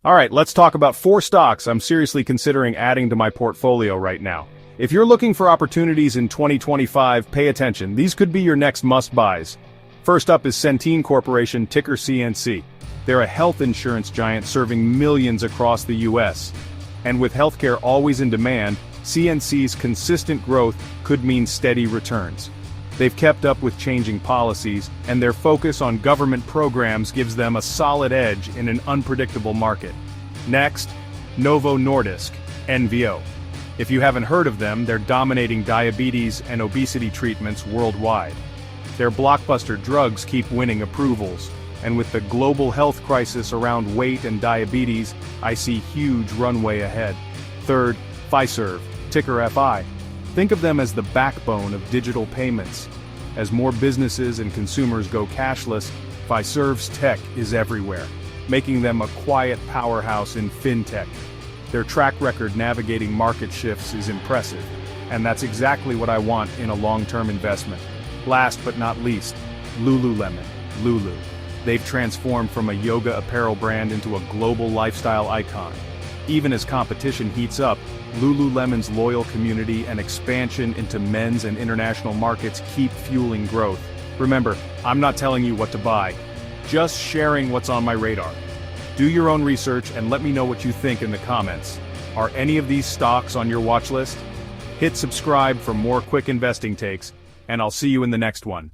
Alright, let's talk about 4 stocks I'm seriously considering adding to my portfolio right now. If you're looking for opportunities in 2025, pay attention, these could be your next must-buys. First up is Centene Corporation, ticker CNC. They're a health insurance giant serving millions across the US. And with healthcare always in demand, CNC's consistent growth could mean steady returns. They've kept up with changing policies, and their focus on government programs gives them a solid edge in an unpredictable market. Next, Novo Nordisk, NVO. If you haven't heard of them, they're dominating diabetes and obesity treatments worldwide. Their blockbuster drugs keep winning approvals, and with the global health crisis around weight and diabetes, I see huge runway ahead. Third, Fiserv, ticker FI. Think of them as the backbone of digital payments. As more businesses and consumers go cashless, Fiserv's tech is everywhere, making them a quiet powerhouse in fintech. Their track record navigating market shifts is impressive, and that's exactly what I want in a long-term investment. Last but not least, Lululemon, Lulu. They've transformed from a yoga apparel brand into a global lifestyle icon. Even as competition heats up, Lululemon's loyal community and expansion into men's and international markets keep fueling growth. Remember, I'm not telling you what to buy, just sharing what's on my radar. Do your own research and let me know what you think in the comments. Are any of these stocks on your watch list? Hit subscribe for more quick investing takes, and I'll see you in the next one.